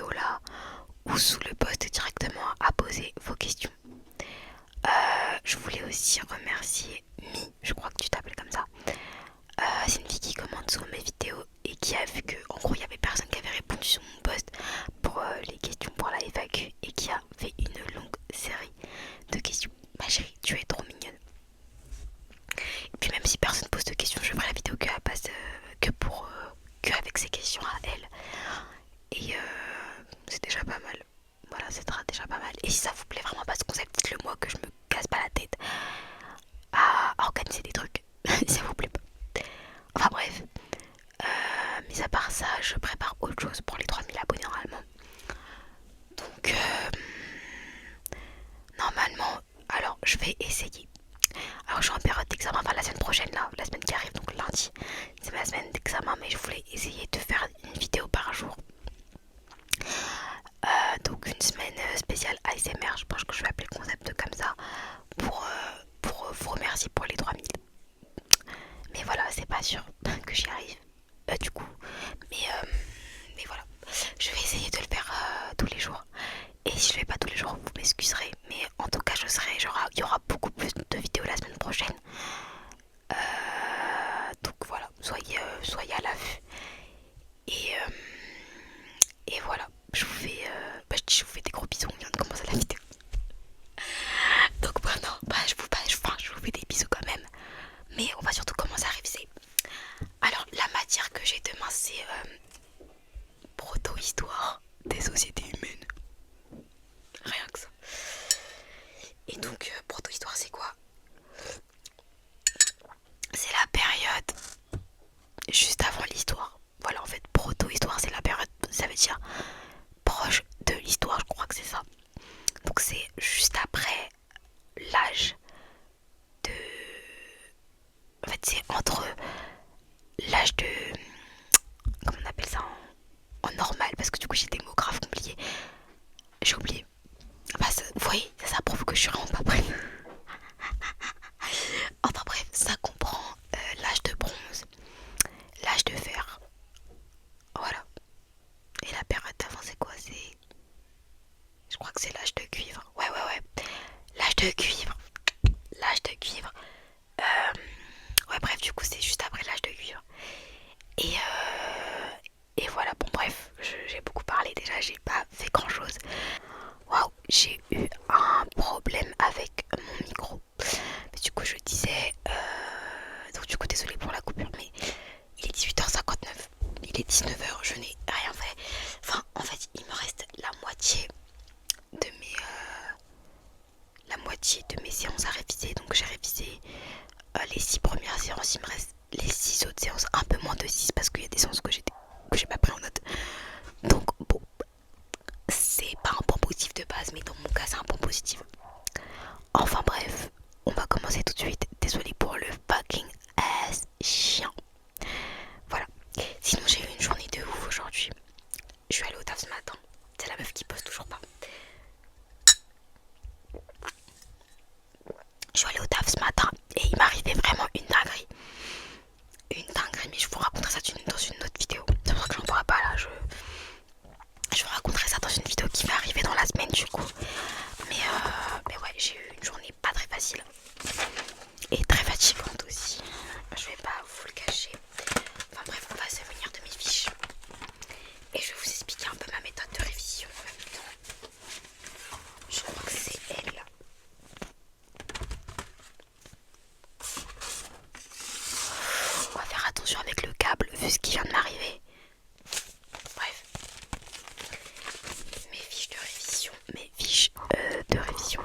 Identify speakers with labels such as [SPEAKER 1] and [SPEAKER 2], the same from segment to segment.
[SPEAKER 1] vidéo là ou sous le post directement à poser vos questions. Je voulais aussi remercier Mi, je crois que tu t'appelles comme ça. C'est une fille qui commente sur mes vidéos et qui a vu que en gros il y avait personne qui avait répondu sur mon post pour les questions pour la FAQ et qui a fait une longue série de questions. Ma chérie, tu es trop mignonne. Et puis même si personne pose de questions, je ferai la vidéo que, que avec ces questions à elle. Et c'est déjà pas mal. Voilà, c'est déjà pas mal. Et si ça vous plaît vraiment pas ce concept, dites-le moi que je me casse pas la tête à organiser des trucs. Si ça vous plaît pas. Enfin bref. Mis à part ça, je prépare autre chose pour les 3000 abonnés normalement. Donc normalement, alors je vais essayer. Alors je suis en période d'examen, enfin la semaine prochaine là, la semaine qui arrive, donc lundi, c'est ma semaine d'examen, mais je voulais essayer de faire une vidéo par jour. Donc une semaine spéciale ASMR, je pense que je vais appeler le concept comme ça, pour vous remercier pour les 3000. Mais voilà, c'est pas sûr que j'y arrive du coup. Mais voilà, je vais essayer de le faire tous les jours. Et si je le fais pas tous les jours, vous m'excuserez. Mais en tout cas, il y aura beaucoup plus de vidéos la semaine prochaine. Donc voilà, soyez à l'affût. Et, et voilà, je vous fais des gros bisous, on vient de commencer la vidéo. Donc maintenant, je vous fais des bisous quand même. Mais on va surtout commencer à réviser. Alors la matière que j'ai demain c'est proto-histoire des sociétés humaines. Rien que ça. Et donc proto-histoire c'est quoi? C'est la période juste avant l'histoire. Voilà, en fait, proto-histoire, c'est la période, ça veut dire proche de l'histoire, je crois que c'est ça. Donc c'est juste après l'âge de... En fait, c'est entre l'âge de... Comment on appelle ça en normal, parce que du coup j'ai des mots graves compliqués. J'ai oublié. Enfin, vous voyez, ça prouve que je suis vraiment pas prête. Enfin bref, ça comprend l'âge de bronze, l'âge de fer. Voilà. Et la période d'avant, c'est quoi? Je crois que c'est l'âge de cuivre. Ouais. L'âge de cuivre. L'âge de cuivre. Ouais, bref, du coup, c'est juste après l'âge de cuivre. Et, et voilà, bon, bref, j'ai beaucoup parlé déjà, j'ai pas fait grand chose. Waouh, j'ai eu un problème avec mon micro. Mais du coup, je disais. Donc, du coup, désolé pour la coupure, mais il est 18h59. Il est 19h, je n'ai rien fait. Enfin, en fait, il me reste de mes, la moitié de mes séances à réviser. Donc, j'ai révisé les 6 premières séances. Il me reste les 6 autres séances, un peu moins de 6 parce qu'il y a des séances que j'ai pas pris en note. Donc, bon, c'est pas un point positif de base, mais dans mon cas, c'est un point positif. Enfin bref, on va commencer tout de suite. Désolée pour le fucking ass chien. Voilà. Sinon, j'ai eu une journée de ouf aujourd'hui. Je suis allée au taf ce matin. C'est la meuf qui pose toujours pas. Je suis allée au taf ce matin et il m'arrivait vraiment une dinguerie. Une dinguerie, mais je vous raconterai ça dans une autre vidéo. C'est pour ça que j'en pourrai pas là. Je vous raconterai ça dans une vidéo qui va arriver dans la semaine du coup. Mais ouais, j'ai eu une journée pas très facile. Et très fatigante aussi. Je vais pas vous le cacher. Enfin bref, on va se venir de mes fiches. Et je vais vous expliquer un peu ma méthode de révision en même temps. Je crois que c'est elle. On va faire attention avec le câble vu ce qui vient de m'arriver. Bref. Mes fiches de révision.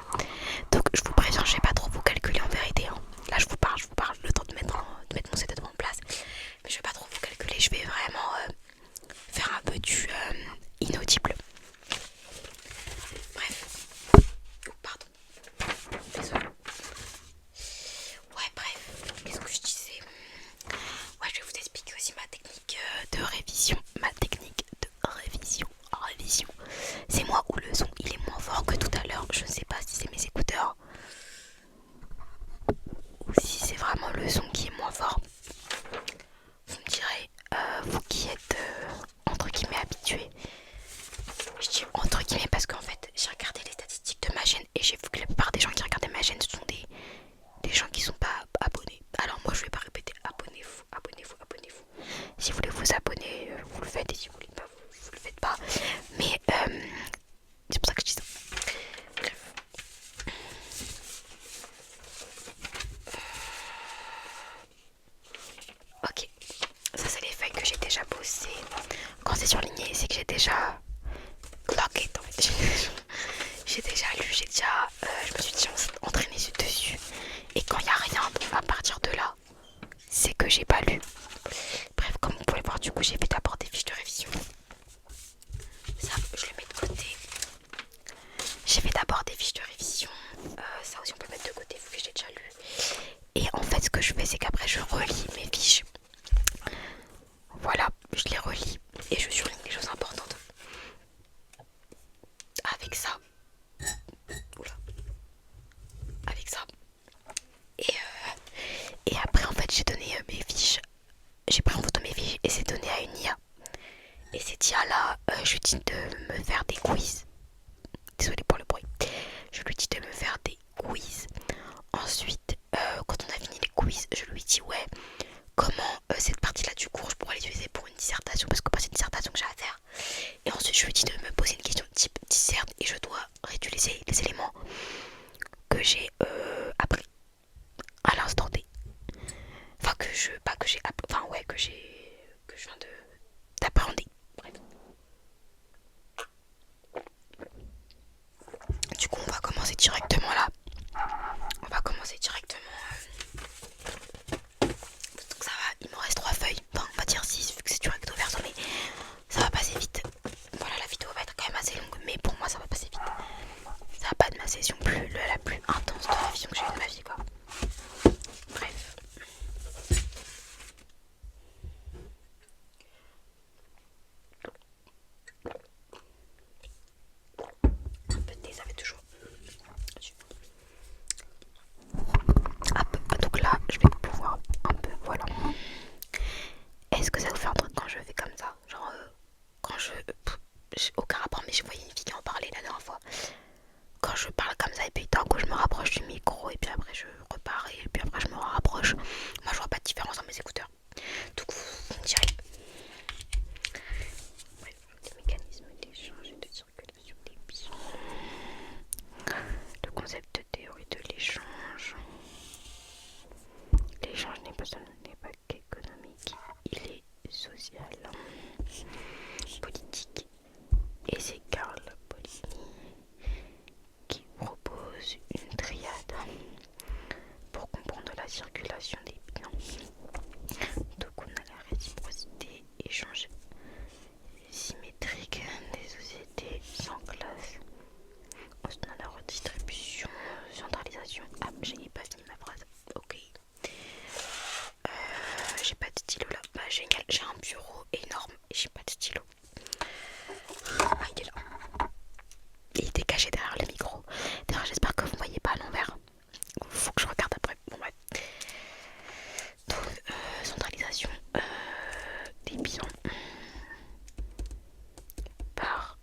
[SPEAKER 1] Donc je vous préviens, je vais pas trop vous calculer en vérité. Hein. Là je vous parle, le temps de mettre mon setup en place. Mais je vais pas trop vous calculer, je vais vraiment faire un peu du inaudible. Bref. Oh, pardon. Désolée. Ouais, bref. Qu'est-ce que je disais? Ouais, je vais vous expliquer aussi ma technique de révision. Révision. C'est moi où le son il est moins fort que tout à l'heure. Je ne sais pas si c'est mes écouteurs ou si c'est vraiment le son qui est moins fort. Vous me direz, vous qui êtes entre guillemets habitués. j'ai déjà lu, je me suis déjà entraînée dessus. Et quand il n'y a rien à partir de là, c'est que j'ai pas lu. Bref, comme vous pouvez voir, du coup, j'ai fait d'abord des fiches de révision. Ça, je le mets de côté. J'ai fait d'abord des fiches de révision. Ça aussi, on peut mettre de côté vu que j'ai déjà lu. Et en fait, ce que je fais, c'est qu'après, je relis mes fiches. Voilà, je les relis et je surligne les choses importantes. Avec ça. Oula. Avec ça. Et après, en fait, j'ai donné mes fiches. J'ai pris en photo mes fiches et c'est donné à une IA. Et cette IA-là, je lui dis de me faire des quiz. Désolée pour le bruit. Je lui dis de me faire des quiz. Ensuite, quand on a fini les quiz, je lui dis ouais, comment cette partie-là du cours je pourrais l'utiliser pour une dissertation, parce que c'est une dissertation que j'ai à faire. Et ensuite, je lui dis de me poser une question type dissert et je dois réutiliser les éléments que j'ai appris à l'instant T. Enfin que je, pas que j'ai, enfin ouais que je viens d'appréhender. Bref. Du coup, on va commencer directement là. On va commencer directement. Donc ça va, il me reste 3 feuilles. Enfin, on va dire 6 vu que c'est du recto verso, mais ça va passer vite. Voilà, la vidéo va être quand même assez longue, mais pour moi ça va passer vite. Ça va pas être ma session la plus intense de révision que j'ai eu de ma vie, quoi. Bref. Un peu de thé, ça fait toujours. Hop, donc là, je vais pouvoir un peu, voilà. Est-ce que ça vous fait un truc quand je fais comme ça? Genre, quand j'ai aucun rapport, mais je voyais une fille qui en parlait la dernière fois. Quand je parle comme ça, et puis d'un coup, je me rapproche du micro, et puis après, je repars, et puis après, je me rapproche. Moi, je vois pas de différence dans mes écouteurs. Donc, vous me direz. Bref, les mécanismes d'échange et de circulation des pions. Le concept de théorie de l'échange. L'échange n'est pas qu'économique, il est social, politique. Et c'est Carl Polanyi qui propose une triade pour comprendre la circulation des biens. Donc on a la réciprocité, échange symétrique des sociétés sans classe. Ensuite on a la redistribution, centralisation. Ah, j'ai pas fini ma phrase. Ok. J'ai pas de stylo là. Bah génial, j'ai un bureau énorme et j'ai pas de stylo. Ah, il est là. Il était caché derrière le micro. D'ailleurs, j'espère que vous ne voyez pas à l'envers. Faut que je regarde après. Bon, ouais. Donc, centralisation des biens par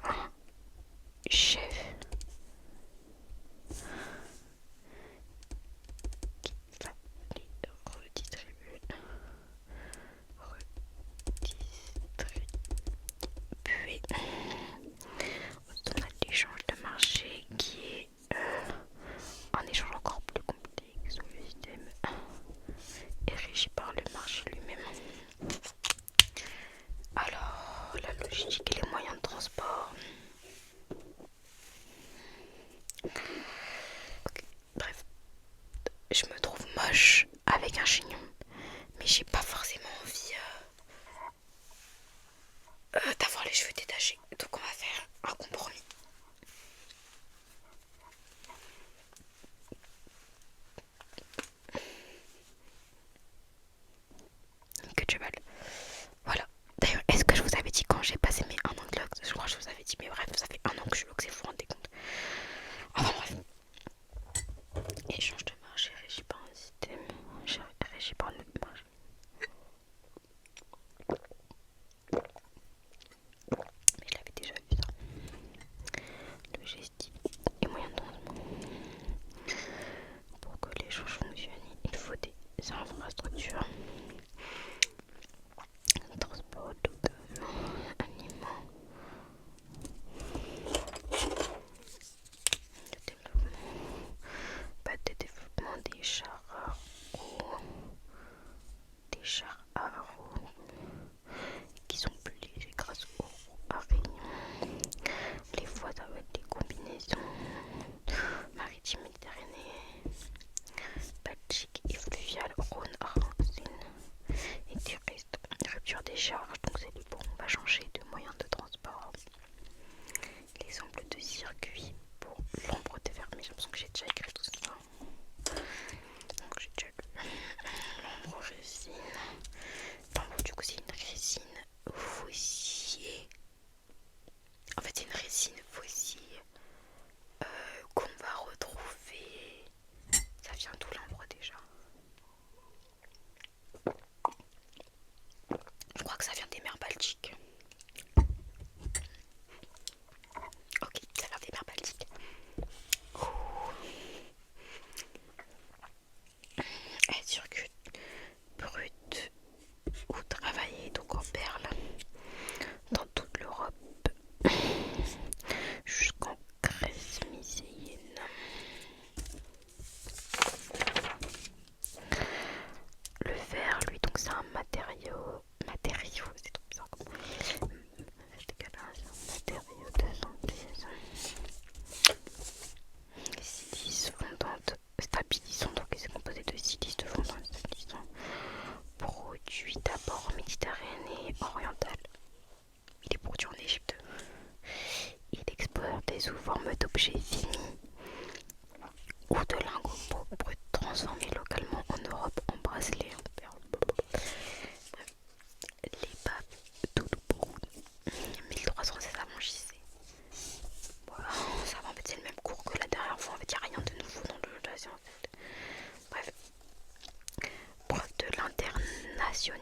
[SPEAKER 1] un chef qui va les redistribuer. On a l'échange de marché qui est un échange encore plus complexe où le système est régi par le marché lui-même. Alors, la logistique et les moyens de transport. Okay. Bref, je me trouve moche avec un chignon, mais j'ai pas forcément envie d'avoir les cheveux détachés. Donc on va faire un compromis. Que tu vales. Voilà. D'ailleurs, est-ce que je vous avais dit quand j'ai passé mes 1 an de Lux? Je crois que je vous avais dit, mais bref, ça fait 1 an que je suis Lux et vous vous rendez compte. Enfin bref. Échange de marché régi par un système régi par le marché. Mais je l'avais déjà vu ça. Logistique et moyens de transport. Pour que l'échange fonctionne, il faut des infrastructures. Transport local, aliments, sous forme d'objets finis ou de lingots propres transformés localement en Europe en bracelets en perles. Les papes Toulouse 1316 avant JC. Voilà, ça va, en fait c'est le même cours que la dernière fois, en fait il n'y a rien de nouveau dans le dossier en fait. Bref, preuve de l'internationalisation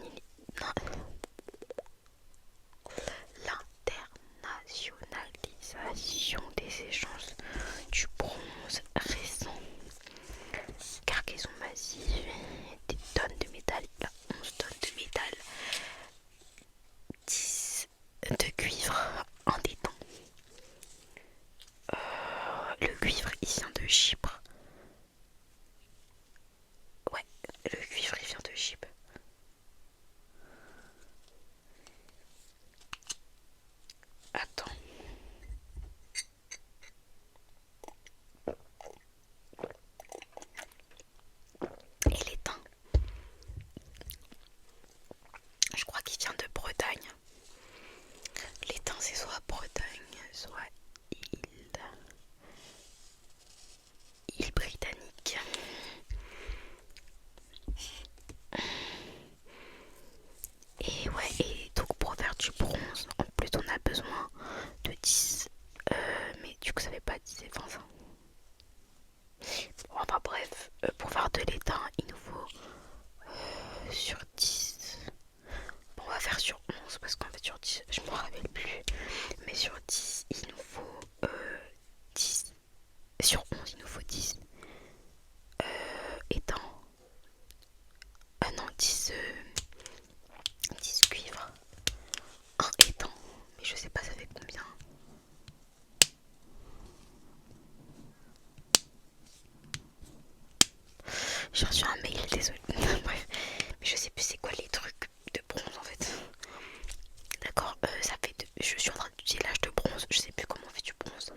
[SPEAKER 1] des échanges du bronze récent. Cargaison massive, des tonnes de métal, il y a 11 tonnes de métal, 10 de cuivre en déton. Le cuivre il vient de Chypre. Ouais, le cuivre il vient de Chypre. Attends. Et l'étain, je crois qu'il vient de Bretagne. L'étain c'est soit Bretagne, soit île britannique. Et ouais, et donc pour faire du bronze, en plus on a besoin de 10. Mais du coup ça fait pas 10 et 20. Bon, enfin bref, pour faire de l'étain, il nous faut sur 10. Bon, on va faire sur 11 parce qu'en fait sur 10, je me rappelle plus. Mais sur 10, il nous faut 10. Sur 11, il nous faut 10 étangs. Ah non, 10 cuivres. Un étang. Mais je sais pas ça fait combien. J'ai reçu un mail, désolé. Bref, mais je sais plus c'est quoi les trucs de bronze en fait. D'accord, ça fait je suis en train d'utiliser l'âge de bronze, je sais plus comment on fait du bronze.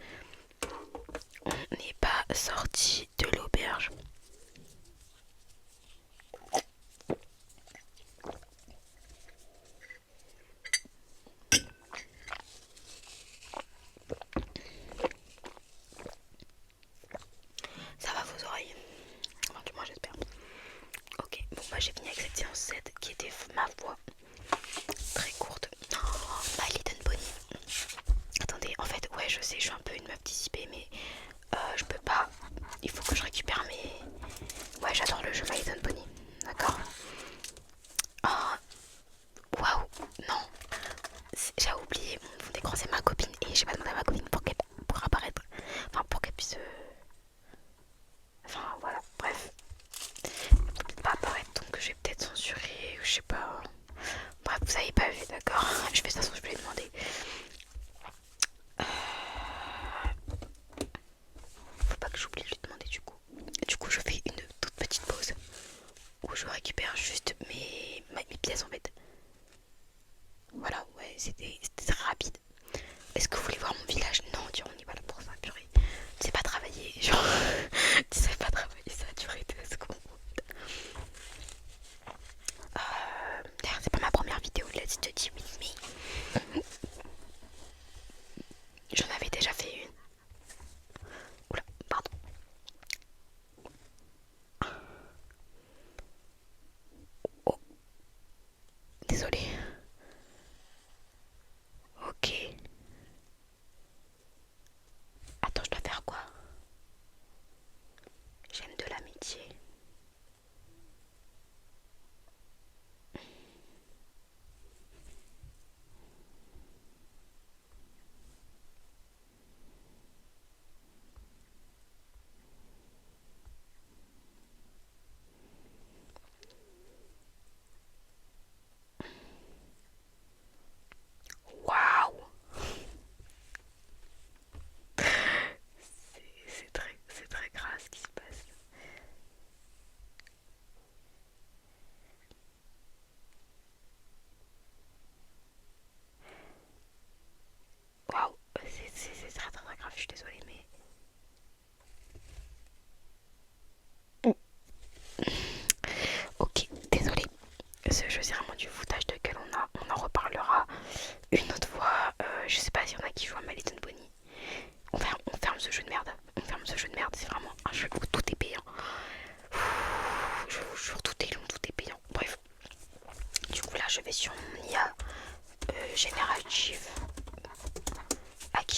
[SPEAKER 1] On n'est pas sorti de l'auberge. Ça va vos oreilles? Enfin, du moins j'espère. Ok, bon bah j'ai fini avec cette séance 7 qui était ma foi très courte. Oh, My Little Pony. Attendez, en fait, ouais, je sais, je suis un peu une meuf dissipée, mais je peux pas. Il faut que je récupère mes. Ouais, j'adore le jeu My Little Pony. D'accord. Oh, waouh, non. J'ai oublié mon fond d'écran, c'est ma copine. Et j'ai pas demandé à ma copine pour apparaître. Enfin, pour qu'elle puisse. Enfin, voilà, bref. Peut-être pas apparaître, donc je vais peut-être censurer, ou je sais pas. Bref, vous avez pas vu, d'accord. Je fais de toute façon, je vais lui demander. Faut pas que j'oublie de lui demander du coup. Du coup, je fais une toute petite pause où je récupère juste mes pièces en fait. Voilà, ouais, c'était très rapide. Est-ce que vous voulez voir mon village? Non, Dieu, on y va là pour ça, purée. Tu sais pas travailler, genre. Tu sais pas travailler, ça a duré 2 secondes. D'ailleurs, c'est pas ma première vidéo, let's study with me. J'en avais déjà fait une. Oula, pardon. Oh, désolée. Ok. Attends, je dois faire quoi? J'aime de l'amitié. Waouh! C'est très grave ce qui se passe. Waouh! C'est très très grave, je suis désolée, mais. Ok, désolée. Ce jeu, c'est vraiment du foutage de gueule. On en reparlera une autre fois. Je sais pas s'il y en a qui jouent à My Little Pony. Enfin,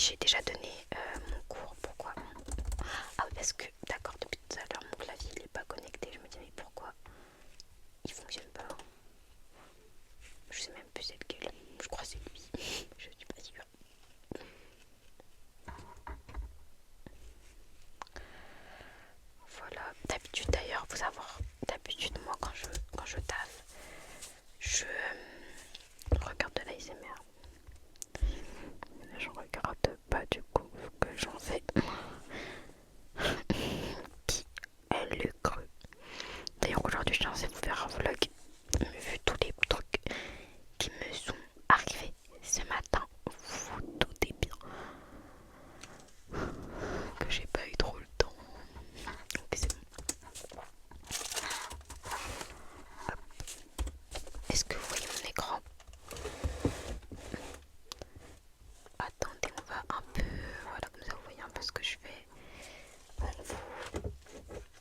[SPEAKER 1] j'ai déjà donné mon cours. Pourquoi? Ah oui, parce que, d'accord, depuis tout à l'heure, mon clavier il est pas connecté. Je me dis, mais pourquoi il fonctionne pas? Je sais même plus c'est lequel. Je crois que c'est lui. Je suis pas sûre. Voilà. D'habitude d'ailleurs, vous savoir, d'habitude moi quand je taffe, je regarde de l'ASMR. Je regarde pas du coup que j'en fais. Qui le cru? D'ailleurs aujourd'hui je suis censée vous faire un vlog. Mais vu tous les trucs qui me sont arrivés ce matin, vous doutez bien que j'ai pas eu trop le temps. Donc c'est bon. Est-ce que vous voyez mon écran? Attendez, on va un peu... Voilà, comme ça vous voyez un peu ce que je fais. Bon, vous...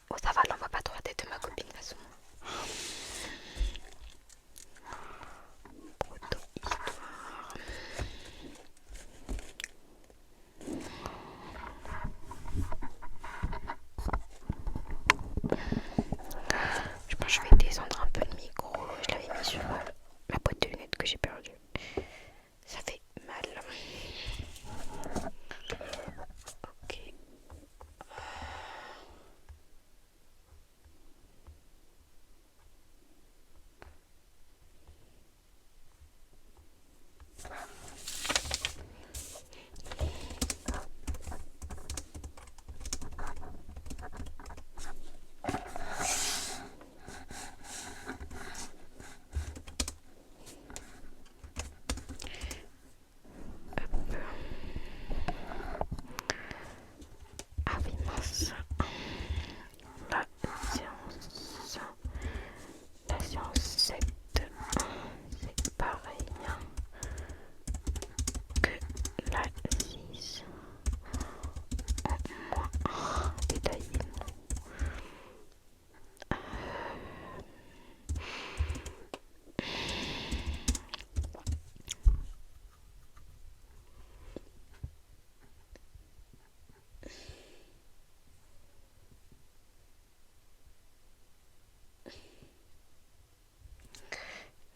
[SPEAKER 1] Oh ça va, là on va pas trop la tête de ma copine de toute façon. Proto-histoire. Je pense que je vais descendre un peu le micro. Je l'avais mis sur ma boîte de lunettes que j'ai perdue. Ça fait mal. Ok. Ah oui, mince. La séance, la séance 7, c'est pareil que la 6, en moins détaillé.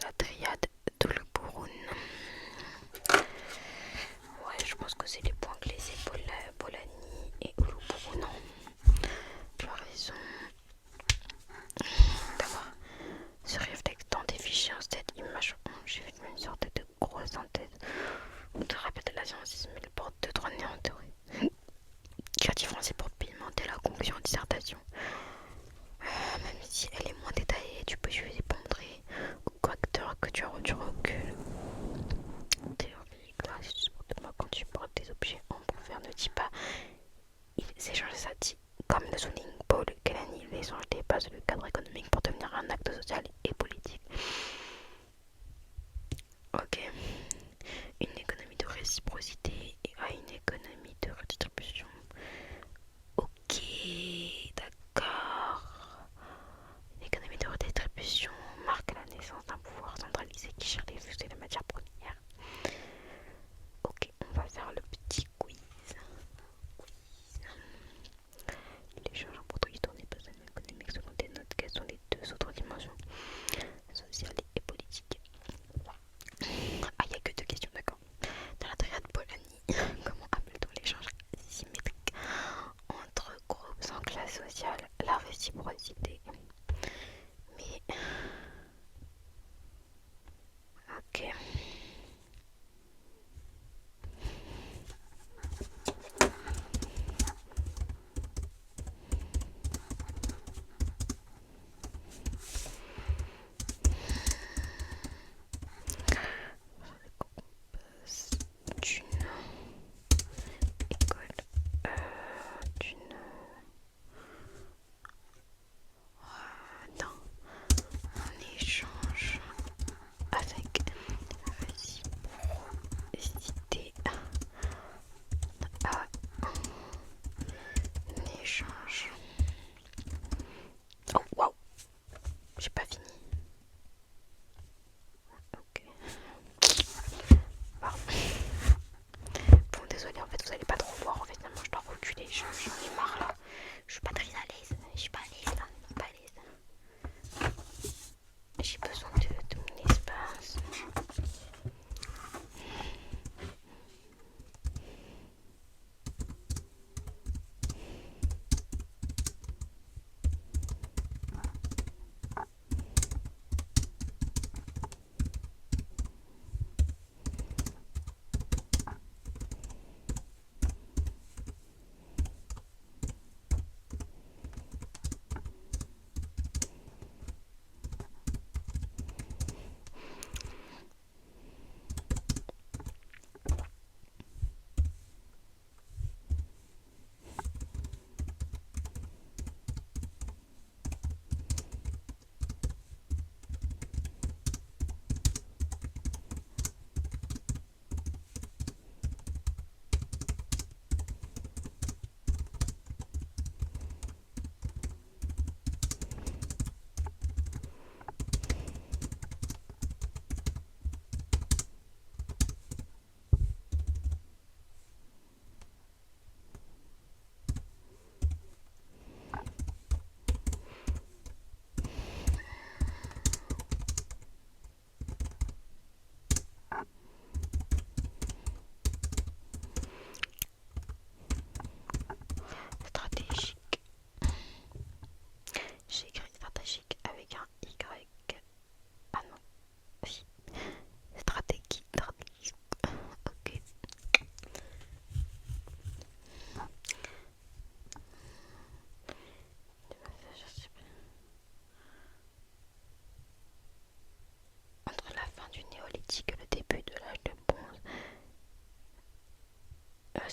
[SPEAKER 1] La triade Touloubourun. Ouais, je pense que c'est les points clés, c'est Polanyi et Touloubourun. Non, tu as raison d'avoir ce réflexe dans des fichiers en cette image. J'ai fait une sorte de grosse synthèse. On te rappelle la science, mais le porte de droit néant en théorie. Créatif français pour pimenter la conclusion en dissertation. Même si elle est moins détaillée, tu peux utiliser pour montrer au correcteur que tu as du recul. Théorie classe, quand tu portes des objets en faire ne dis pas il s'échange ça dit. Comme le souligne Paul Kalani, l'échange dépasse le cadre économique pour devenir un acte social et politique. Ok. Une économie de réciprocité à une économie de redistribution. Ok, d'accord. Une économie de redistribution marque la naissance d'un pouvoir centralisé qui cherche les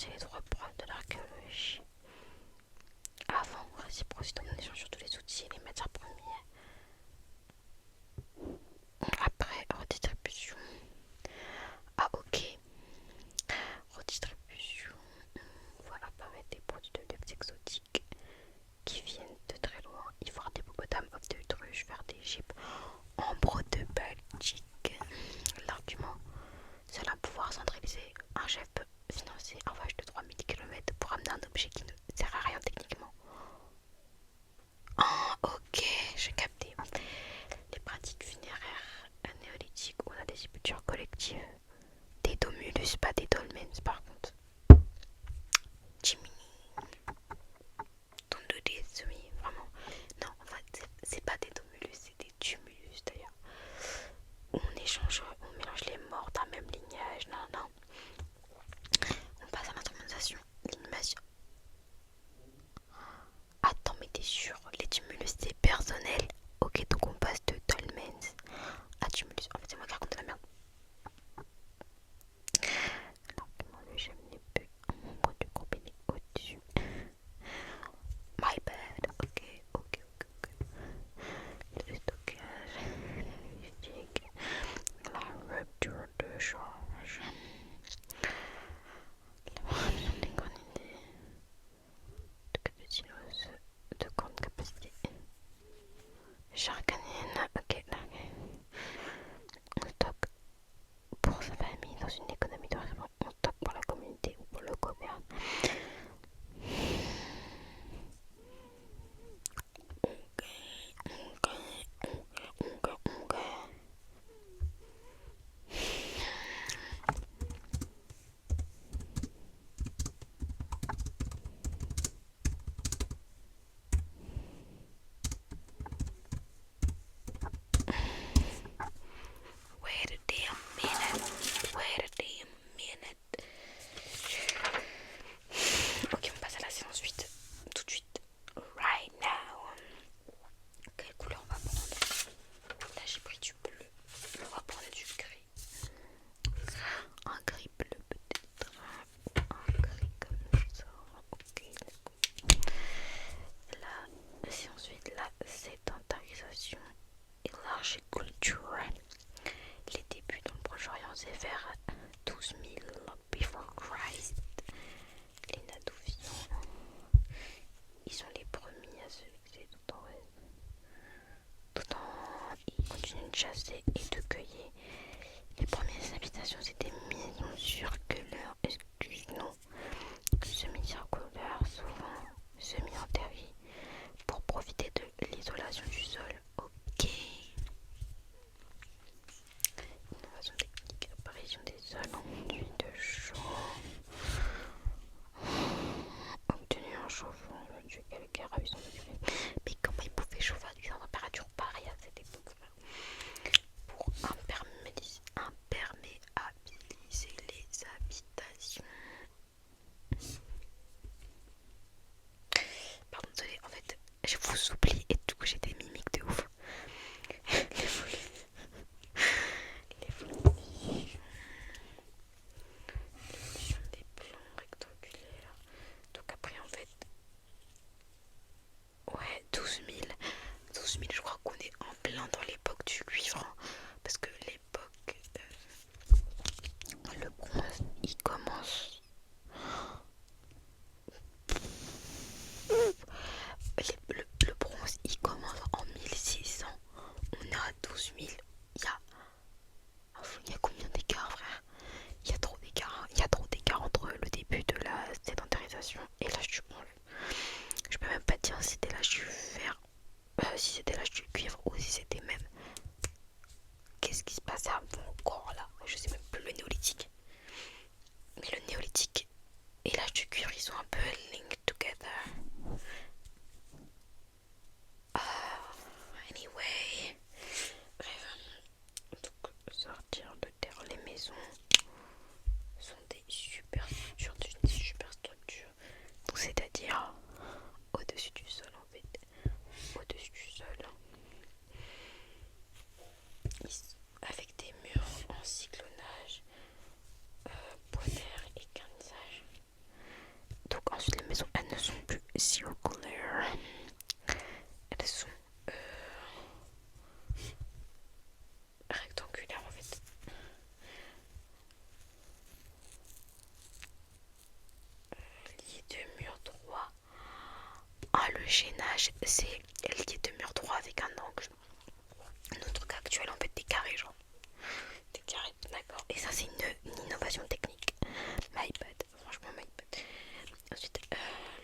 [SPEAKER 1] exercer les droits propres de l'archéologie. Avant, réciprocité en échange sur tous les outils et les matières premières. Après, redistribution. Ah ok. Redistribution. Voilà, permettre des produits de luxe exotiques qui viennent de très loin. Ivoire d'hippopotame, œufs d'autruche, vers d'Égypte, ambre de Belgique. L'argument, cela pouvoir centraliser. Un chef peut financer un voyage de 3000 km pour amener un objet qui ne sert à rien techniquement. Ah, ok, j'ai capté. Les pratiques funéraires chaînages, c'est lié de mur droit avec un angle. Notre truc actuel, en fait, des carrés, genre. Des carrés, d'accord. Et ça, c'est une innovation technique. MyPad, franchement, MyPad. Ensuite,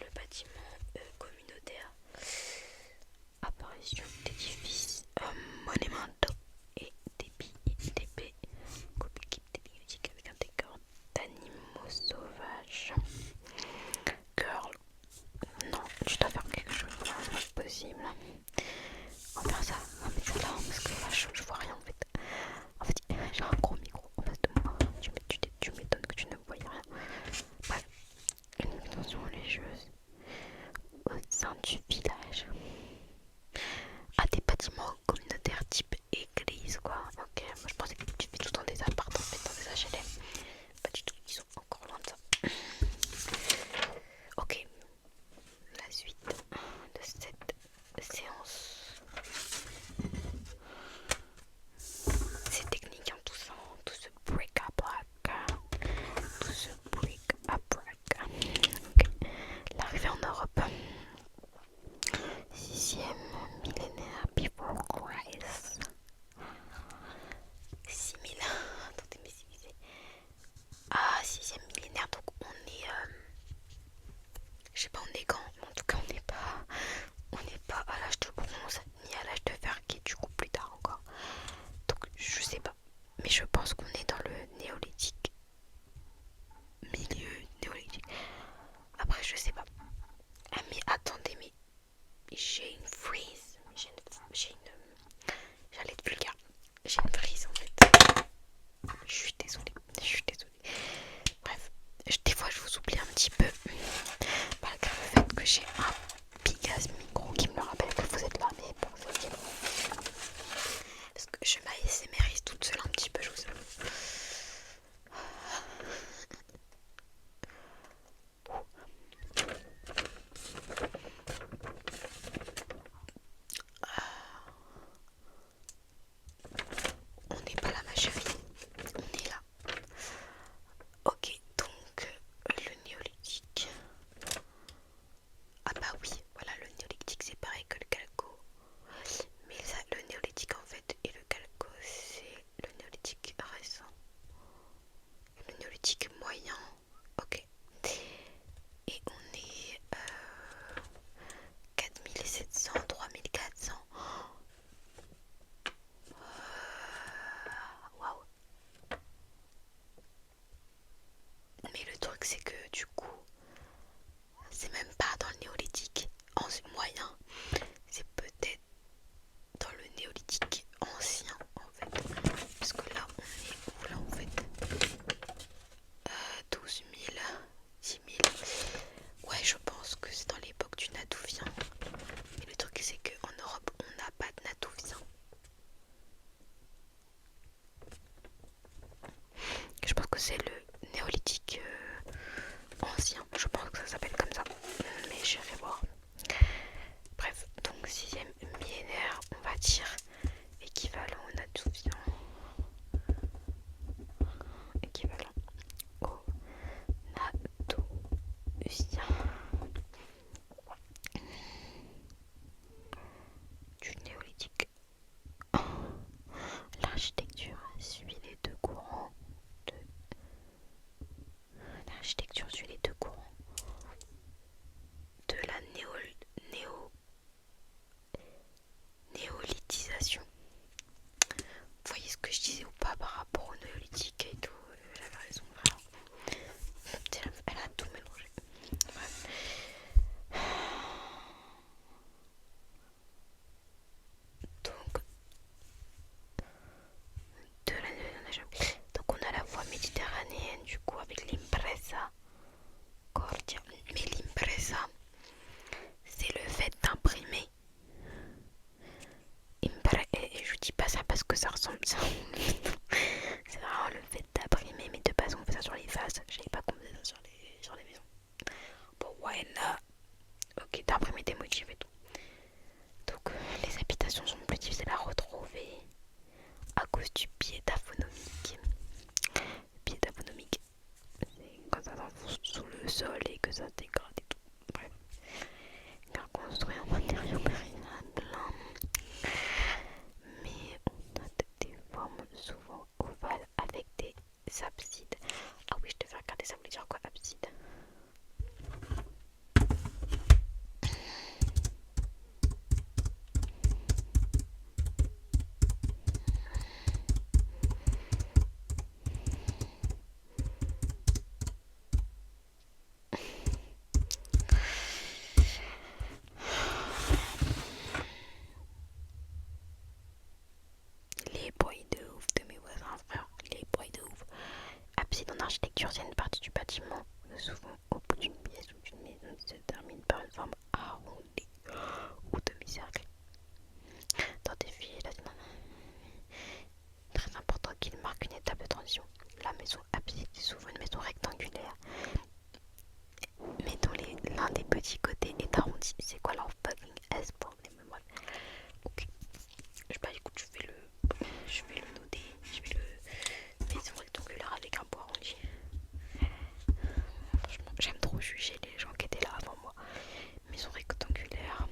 [SPEAKER 1] le bâtiment communautaire. Apparition d'édifices monumentaux et d'épées. Coupe équipe des musiques avec un décor d'animaux sauvages. Girl, non, tu dois faire quelque chose de possible. On va faire ça, on va mettre ça là parce que là je vois rien en fait. En fait, j'ai un gros micro en face de moi. Tu m'étonnes que tu ne voyais rien. Bref, une extension religieuse au sein du village. Ah, des bâtiments communautaires type église quoi. Ok, moi je pensais que tu fais tout le temps des appartements en fait, dans des HLM. Pas du tout, ils sont encore loin de ça. Ok, la suite de cette séance. C'est technique hein, tout ça, tout ce break-up-brack. Tout ce break-up-brack. Ok, l'arrivée en Europe. 6e millénaire before Christ. 6000. Attendez, mais c'est. Ah, 6e millénaire, donc on est. Je sais pas, on est quand, mais en tout cas, on n'est pas à l'âge de bronze ni à l'âge de fer qui est du coup plus tard encore. Donc je sais pas, mais je pense qu'on est dans le néolithique, milieu néolithique. Après, je sais pas. Ah, mais attendez, mais j'ai une freeze. J'allais être vulgaire. J'ai une freeze en fait. Je suis désolée. Bref, des fois je vous oublie un petit peu. Malgré le fait que j'ai un Pigas micro qui me rappelle que vous êtes là, mais bon, c'est ok. Parce que je m'ASMRise toute seule un petit peu, je vous avoue. On n'est pas là, ma chérie. On est là. Ok, donc le néolithique. Ah bah oui, voilà, le néolithique c'est pareil que le calco. Mais ça, le néolithique en fait et le calco c'est le néolithique récent. Le néolithique moyen. Ok. Et on est 4700, 3400. Waouh. Mais le truc c'est que du coup, c'est même pas dans le néolithique moyen. C'est peut-être dans le néolithique ancien en fait. Parce que là on est où là en fait 12 000, 10 000. Ouais, je pense que c'est dans l'époque du Natouvien. Mais le truc c'est qu'en Europe on n'a pas de Natouvien. Je pense que c'est le néolithique ancien. Je pense que ça s'appelle comme ça. Mais j'irai voir. Bref, donc 6e millénaire, on va dire équivalent au Natouvien. Équivalent au Natouvien du néolithique. L'architecture suit les deux courants de... L'architecture suit les deux courants de la néolithisation. Vous voyez ce que je disais ou pas par rapport au néolithique et tout. J'avais raison, vraiment. Elle a tout mélangé. Bref. Donc, donc on a la voie méditerranéenne du coup avec l'impresa cordia. Mais l'impresa, c'est le fait d'imprimer. Et je dis pas ça parce que ça ressemble ça. C'est vraiment le fait d'imprimer, mais de base on fait ça sur les vases. Je savais pas qu'on faisait ça sur les maisons. Bon ouais là. Ok, d'imprimer des motifs et tout. Donc les habitations sont plus difficiles à retrouver à cause du biais taphonomique. Le biais taphonomique, c'est quand ça s'enfonce sous le sol et que ça se dégrade et tout. Bref, bien construire. se termine par une forme arrondie ou demi-cercle. Dans des filles, très important qu'il marque une étape de transition. La maison abside est souvent une maison rectangulaire, mais dont l'un des petits côtés est arrondi. C'est quoi leur fucking S pour les mémoires? Ok. Écoute, je vais le noter. Je vais le maison rectangulaire avec un bois arrondi. Franchement, j'aime trop juger les gens qui étaient là avant moi. Maison rectangulaire.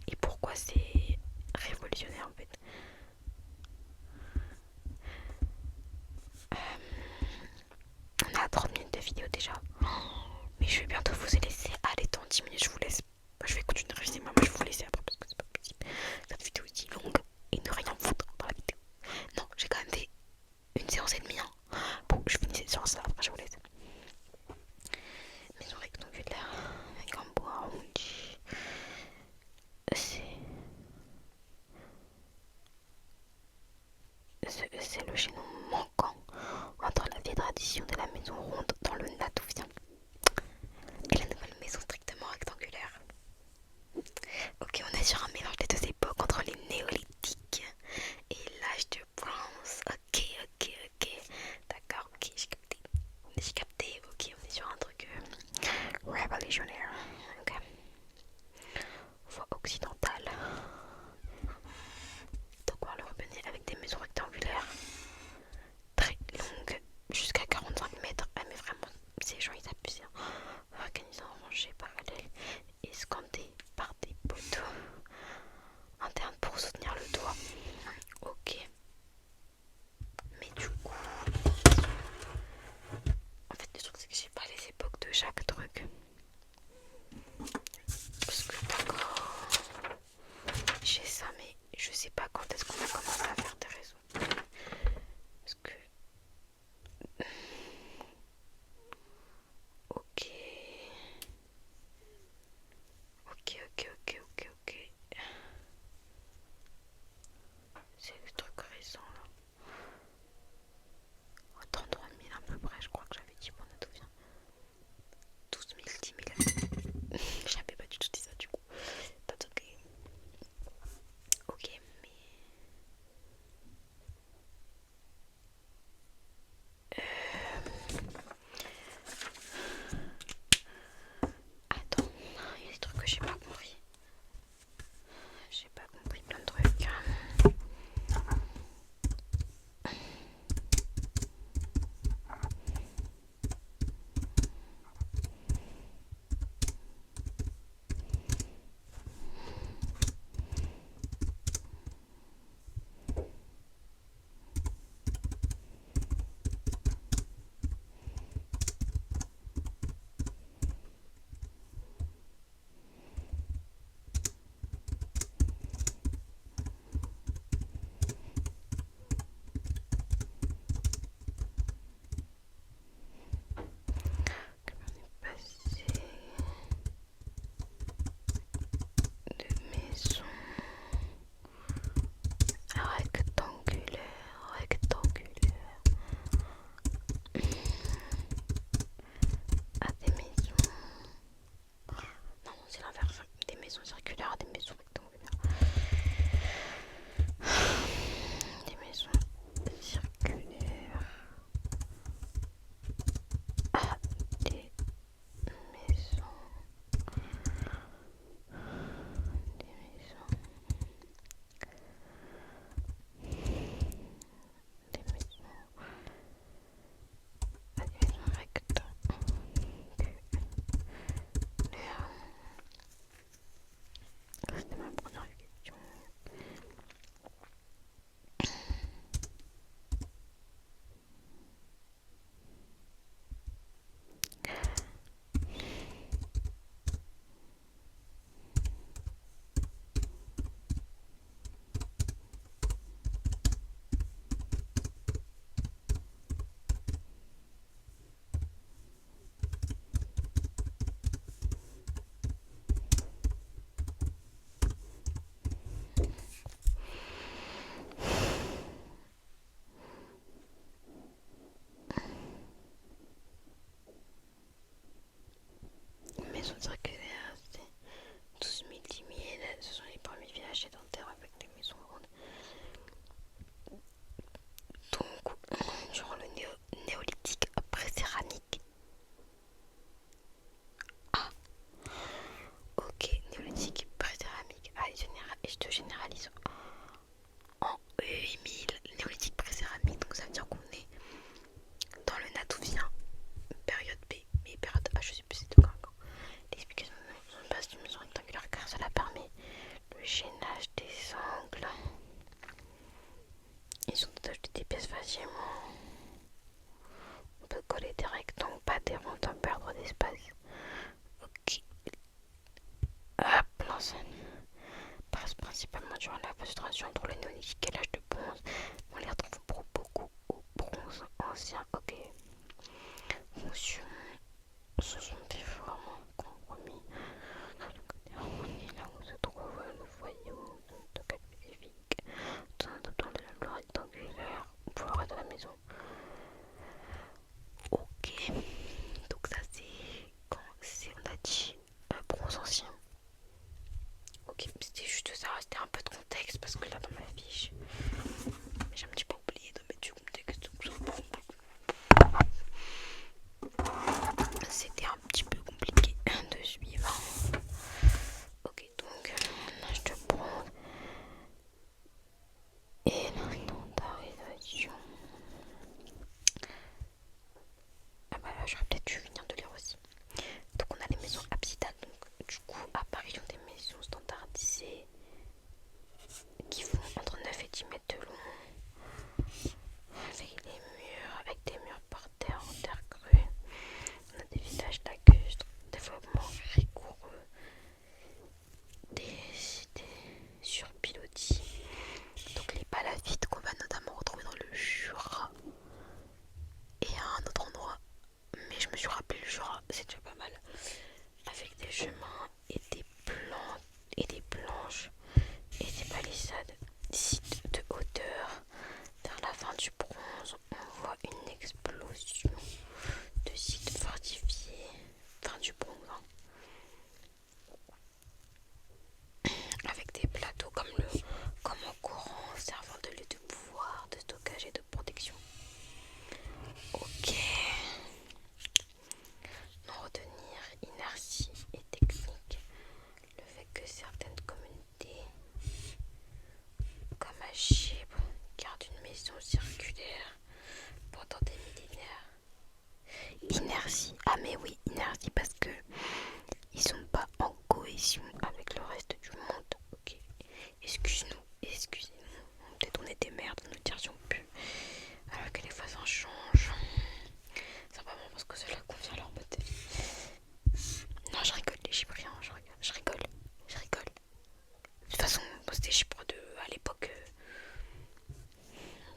[SPEAKER 1] Et pourquoi c'est révolutionnaire en fait? On est à 30 minutes de vidéo déjà. Mais je vais bientôt vous laisser. Allez, dans 10 minutes, je vous laisse. Je vais continuer de réviser, mais moi je vais vous laisser après parce que c'est pas possible. Cette vidéo est si longue et ne rien foutre dans la vidéo. Non, j'ai quand même fait une séance et demie. Hein. Bon, je finis cette séance là, après je vous laisse. Maison rectangulaire avec un bois arrondi. C'est le chaînon manquant entre la vieille tradition de la maison ronde dans le Natoufien et la nouvelle maison strictement rectangulaire. Ok, on est sur un mélange des deux époques entre les néolithiques et l'âge de bronze. Ok. D'accord, ok, j'ai capté. Ok, on est sur un truc révolutionnaire. Ok. Voie occidentale. Donc on va le revenir avec des maisons rectangulaires très longues, jusqu'à 45 mètres. Ah mais vraiment, ces gens ils abusent. Organisés en rangées parallèles et scandés par des poteaux internes pour soutenir le toit. Ok. Mais du coup, en fait le truc c'est que j'ai pas les époques de chaque truc. Parce que d'accord, j'ai ça mais je sais pas quand est-ce qu'on a commencé à faire des réseaux. Parce que... Ok. C'est le truc récent là. 33 000 à peu près, je crois que j'avais dit pour Natouvien. 12 maisons circulaires, c'était 12 000, 10 000. Ce sont les premiers villages sédentaires avec des maisons rondes. Donc, durant le néolithique pré-céramique. Ah, ok, néolithique pré-céramique. Allez, je te généralise. En 8000, néolithique pré-céramique, donc ça veut dire qu'on est dans le Natouvien, période B, mais période A, je sais plus c'est de quand. L'explication de base d'une maison rectangulaire car cela permet le chaînage des angles. Ils sont d'acheter des pièces facilement. On peut coller des rectangles, pas des ronds sans perdre d'espace. Ok. Hop, l'enseigne passe principalement durant la frustration entre le néolithique et l'âge de bronze. On les retrouve pour beaucoup au bronze ancien. Ok. Fonction. Ce sont des formes compromis. Là où se trouve le foyer de cas spécifique. Dans le rectangulaire pour le reste de la maison. Ok. Donc ça c'est quand c'est on a dit bronze ancien. Ok, c'était juste ça, c'était un peu de contexte parce que là dans ma fiche, j'ai un petit peu oublié de mettre du contexte. C'était un petit peu compliqué de suivre. Ok, donc l'âge de bronze et l'inventarisation. Ah bah là, j'aurais peut-être dû finir de lire aussi. Donc on a les maisons absidales, donc du coup apparition des maisons standardisées qui font entre 9 et 10 mètres de long, avec des murs par terre en terre crue. On a des villages lacustres, développement rigoureux, des cités sur pilotis. Donc les palafites qu'on va notamment retrouver dans le Jura et à un autre endroit. Mais je me suis rappelé le Jura, c'est déjà pas mal. Avec des chemins et des plantes et des planches et des palissades. Site de hauteur. Vers la fin du bronze, on voit une explosion de sites fortifiés. Fin du bronze, hein. Avec des plateaux comme en courant, servant de lieu de pouvoir, de stockage et de protection. Ok. Non retenir, inertie et technique. Le fait que certaines communautés, comme à Chypre, gardent une maison circulaire pendant des millénaires. Inertie. Ah mais oui, inertie parce que ils sont pas en cohésion avec le reste du monde. Ok. Excusez-nous. Peut-être on est des merdes, nous ne dirions plus. Alors que les voisins changent. Simplement parce que cela convient à leur mode de vie. Non, je rigole, les Chypriens, je rigole. De toute façon, c'était Chypre à l'époque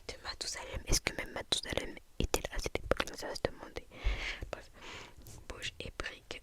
[SPEAKER 1] de Mathusalem. Est-ce que même Mathusalem était là à cette époque? Ça va se demander. Bref, bouge et brique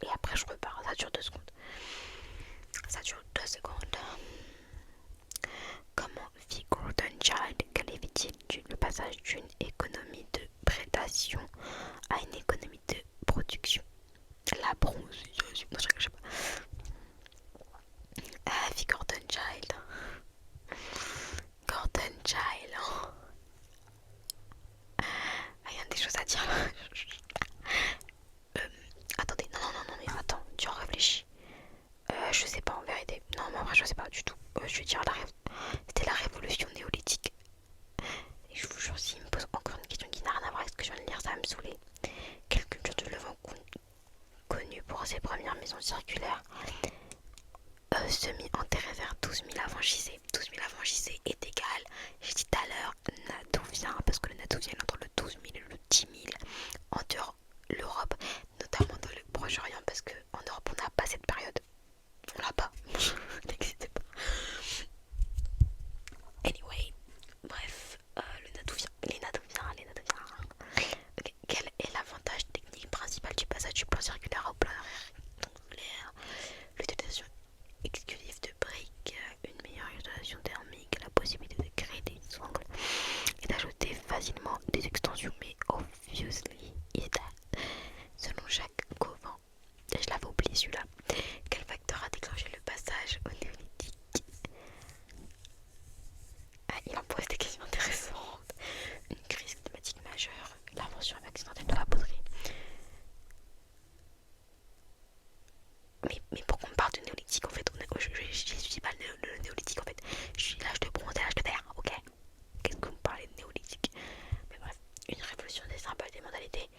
[SPEAKER 1] et après je repars. Ça dure 2 secondes. Ça dure 2 secondes. Comment vit Golden Child? Qualifie-t-il le passage d'une économie de prédation à une économie de production? La bronze, non, je sais pas. Ah, vie Gordon Child. Gordon Child. Ah, il y a des choses à dire là. Attendez, non, mais attends, tu en réfléchis. Je sais pas en vérité. Non, mais en vrai, je sais pas du tout. Je vais dire c'était la révolution néolithique. Et je vous jure, s'il me pose encore une question qui n'a rien à voir avec ce que je viens de lire, ça va me saouler. Quelle culture de Levant connue pour ses premières maisons circulaires semi-enterrées vers 12 000 avant JC? 12 000 avant JC est égal, j'ai dit tout à l'heure, Natouvien, parce que le Natouvien est entre le 12 000 et le 10 000 en dehors l'Europe, notamment dans le Proche-Orient, parce qu'en Europe on n'a pas cette période. On l'a pas. N'existe pas. Anyway, bref, le Natouvien, les Natouviens. Okay. Quel est l'avantage technique principal du passage du plan circulaire au plan rectangulaire? L'utilisation exclusive de briques, une meilleure isolation thermique, la possibilité de créer des angles et d'ajouter facilement des extensions, mais obviously is that, selon Jacques Gauvin. Je l'avais oublié celui-là. Quel facteur a déclenché le passage au néolithique? Ah, il en pose des questions intéressantes. Une crise climatique majeure, l'invention accidentelle de la poterie. Mais pourquoi on parle de néolithique en fait? Je suis pas le néolithique en fait. Je suis l'âge de bronze et l'âge de fer, ok? Qu'est-ce que vous parlez de néolithique? Mais bref, une révolution des symboles, des modalités.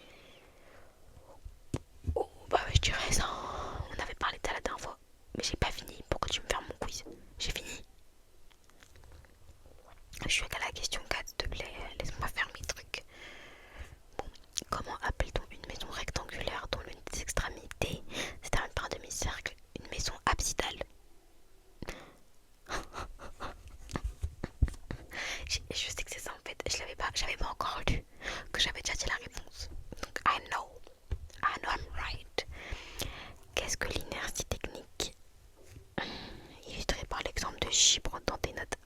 [SPEAKER 1] Oh, bah ouais, je dirais ça. On avait parlé de ça la dernière fois. Mais j'ai pas fini. Pourquoi tu me fais mon quiz? J'ai fini. Je suis à la question 4, s'il te plaît. Laisse-moi faire mes trucs. Bon, comment appelle-t-on une maison rectangulaire dont l'une des extrémités se termine par un demi-cercle? Une maison absidale. Je sais que c'est ça en fait. J'avais pas encore lu que j'avais déjà dit la réponse. Donc I know I'm right. Qu'est-ce que l'inertie technique? Illustré par l'exemple de Chypre dans tes notes.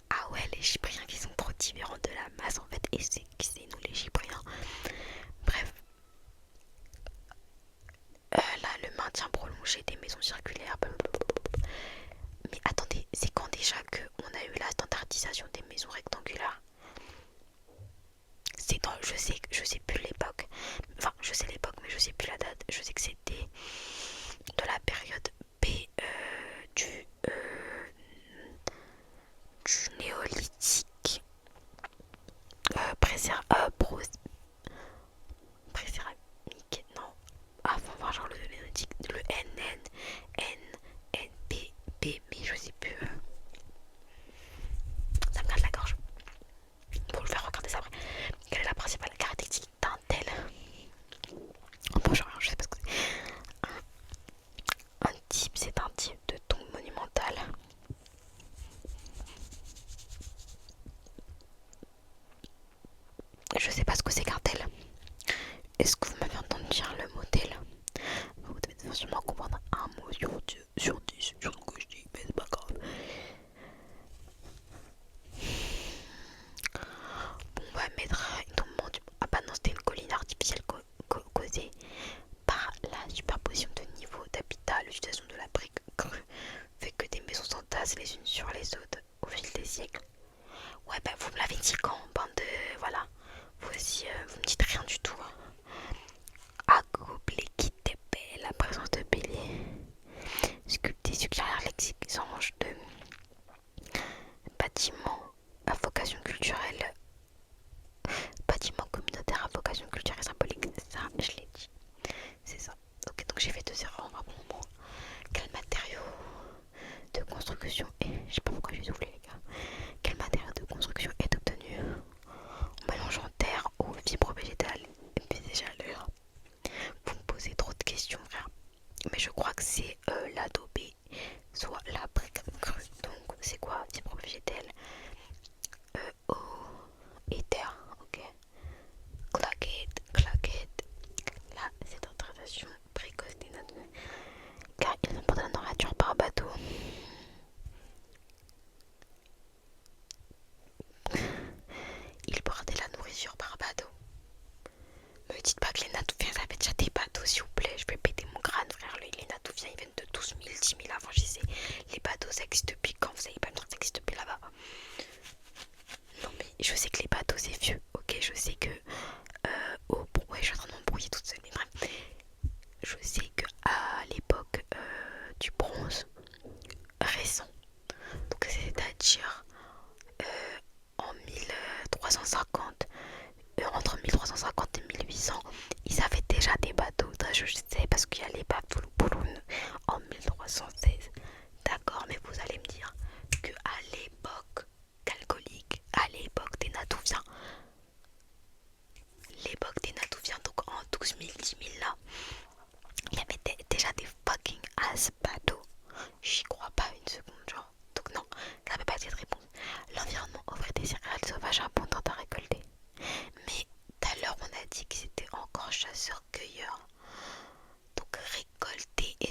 [SPEAKER 1] Ah ouais, les Chypriens qui sont trop différents de la masse en fait. Et c'est nous les Chypriens. Bref. Là, le maintien prolongé des maisons circulaires. Mais attendez, c'est quand déjà qu'on a eu la standardisation des maisons rectangulaires? C'est dans, je sais plus l'époque. Enfin, je sais l'époque, mais je sais plus la date. Je sais que c'était de la période B du néolithique, précéramique, non, avant voir genre le néolithique, le NNP, mais je sais plus. Ça me gratte la gorge. Faut le faire regarder ça après. Quelle est la principale caractéristique d'un tel? Bon, genre, je sais pas ce que c'est. Un type, c'est un type de tombe monumentale. Je sais pas ce que c'est qu'un tel. Est-ce que vous m'avez entendu dire le mot tel? Vous devez forcément comprendre un mot sur 10 sur ce que je dis, mais c'est pas grave. Bon, on va mettre une tombe monumentale. Ah bah non, c'était une colline artificielle causée par la superposition de niveaux d'habitat. L'utilisation de la brique crue fait que des maisons s'entassent les unes sur les autres au fil des siècles. Ouais, bah vous me l'avez dit quand, bande de... Voilà. Vous aussi, vous me dites rien du tout. Accouplé qui t'épée, la présence de piliers. Sculpté suggère l'existence de bâtiments à vocation culturelle. Bâtiments communautaires à vocation culturelle et symbolique. Ça, je l'ai dit. C'est ça. Ok, donc j'ai fait 2 erreurs en un moment. Quel matériau de construction est... Je sais pas pourquoi j'ai soufflé les gars. Quel matériau de construction est obtenu en mélangeant terre, eau, fibres végétales et puis déjà l'heure? Vous me posez trop de questions frère. Mais je crois que c'est l'adobé, soit la brique crue. Donc c'est quoi? Fibres végétales, eau et terre. Ok. Claquette. Là, cette interprétation précoce des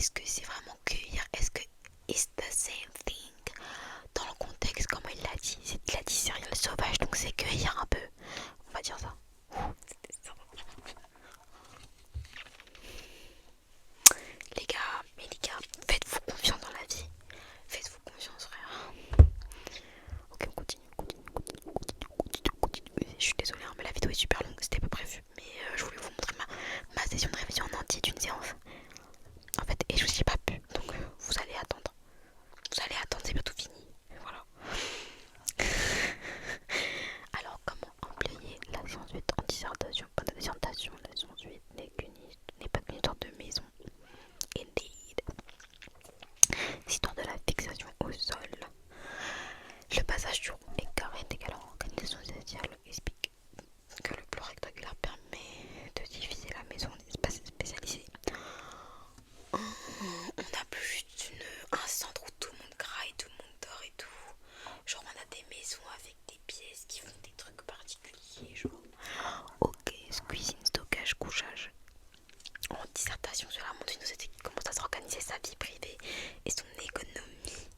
[SPEAKER 1] est-ce que c'est vraiment cueillir? Est-ce que it's the same thing? Dans le contexte, comment il l'a dit? Il a dit céréales sauvages, donc c'est cueillir un peu. On va dire ça. C'était ça. Les gars, faites-vous confiance dans la vie. Faites-vous confiance, frère. Ok, on continue. Je suis désolée, hein, mais la vidéo est super longue, c'était pas prévu. Mais je voulais vous montrer ma session de révision en entier d'une séance. En fait, et je vous ai pas pu, donc vous allez attendre. Vous allez attendre, c'est bientôt fini. Voilà. Alors, comment employer la science 8 en dissertation? Pas de dissertation, la science 8 n'est pas qu'une histoire de maison. Indeed. C'est histoire de la fixation au sol. Le passage du rond est carré est égal en organisation sociale explique que le plan rectangulaire permet de diviser la maison en espaces spécialisés. On n'a plus juste un centre où tout le monde graille, tout le monde dort et tout. Genre on a des maisons avec des pièces qui font des trucs particuliers, genre ok, cuisine, stockage, couchage. En dissertation, cela montre une société qui commence à s'organiser sa vie privée et son économie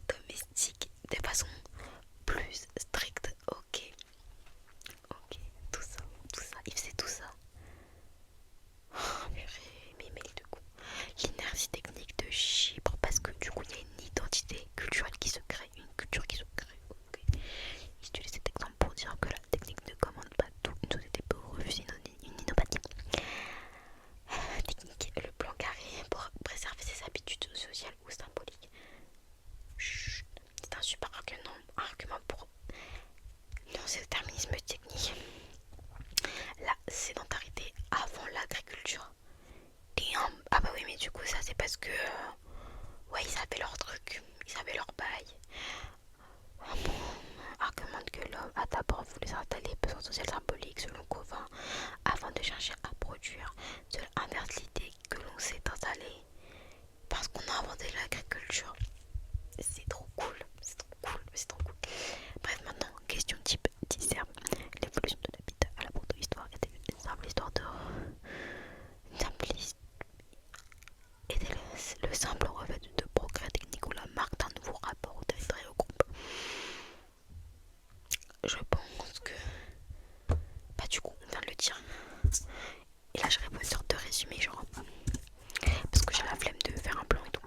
[SPEAKER 1] domestique de façon plus stricte. Ok, tout ça, il faisait tout ça. Oh, purée, mais mêle de coups. L'inertie technique de Chypre, parce que du coup il y a une identité culturelle qui se crée, une culture qui se crée. Ok. J'utilise cet exemple pour dire que la technique ne commande pas tout. Une société peut refuser une innovation. Technique, le plan carré pour préserver ses habitudes sociales ou symboliques. Chut, c'est un super argument pour non, c'est le déterminisme technique. La sédentarité avant l'agriculture. Damn. Ah bah oui, mais du coup ça c'est parce que ouais, ils avaient leur truc, ils avaient leur bail. Argumente que l'homme a d'abord voulu s'installer besoin social symbolique selon Covin avant de chercher à produire. Cela inverse l'idée que l'on s'est installé parce qu'on a inventé l'agriculture. C'est trop cool, c'est trop cool, c'est trop cool. Bref, maintenant, question type discerne. L'évolution de l'habitat à la proto-histoire était une simple histoire de... était le simple revêt de progrès technique ou la marque d'un nouveau rapport au territoire et au groupe. Je pense que... Bah du coup, on vient de le dire. Et là, je réponds une sorte de résumé, genre... Parce que j'ai la flemme de faire un plan et tout.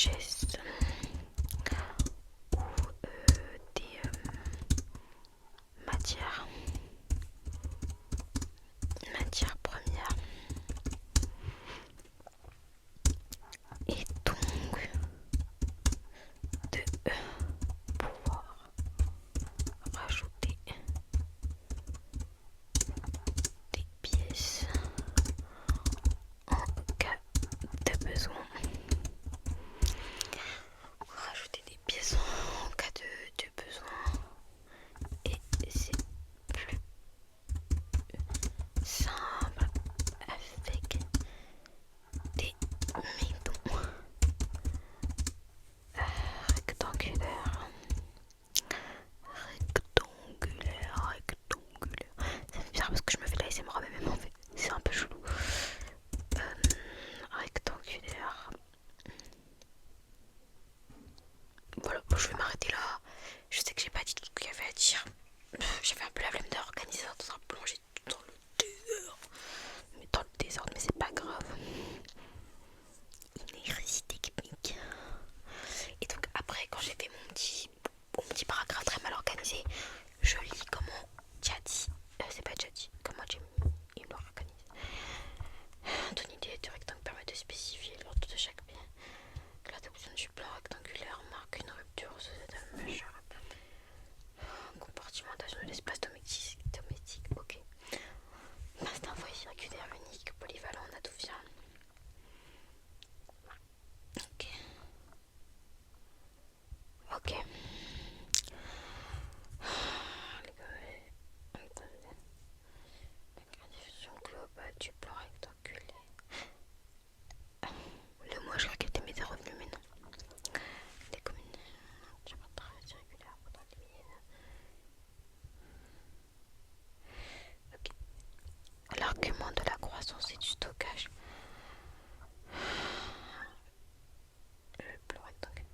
[SPEAKER 1] richesse ou des matières, matières premières. Et donc de pouvoir rajouter des pièces en cas de besoin. Rajouter des pièces en cas de besoin. Et c'est plus simple avec des métaux rectangulaires. Rectangulaire. Ça fait bizarre parce que je me fais la SMR même en fait. C'est un peu chelou. Rectangulaire. Voilà, bon, je vais m'arrêter là. Je sais que j'ai pas dit tout ce qu'il y avait à dire. J'avais un peu la flemme d'organiser dans un plongée dans le désert. Mais dans le désordre, mais c'est pas grave. Inertie technique. Et donc après, quand j'ai fait mon petit paragraphe très mal organisé, je lis comment Tchadi, c'est pas Tchadi, comment Jamie il l'organise. Ton idée de rectangle permet de spécifier l'ordre de chaque pied. L'adoption du plan rectangulaire marque une rupture sociétale majeure. Compartimentation de l'espace domestique, ok. Masse d'un foyer circulaire unique, polyvalent, on a tout vient. Ok. Ok. La diffusion globale du plan rectangulaire. Le mois, je regardais mes revenus, mais non. Les communes. Je pas très circulaire, faudra éliminer. Ok. L'argument de la croissance et du stockage. Le plan rectangulaire.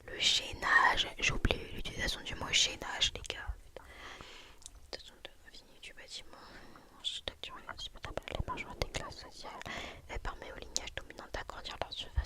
[SPEAKER 1] Le chaînage. J'ai oublié l'utilisation du mot chaînage, les gars. Du bâtiment, architecture et les marges des classes sociales. Elle permet aux lignages dominants d'agrandir leur surface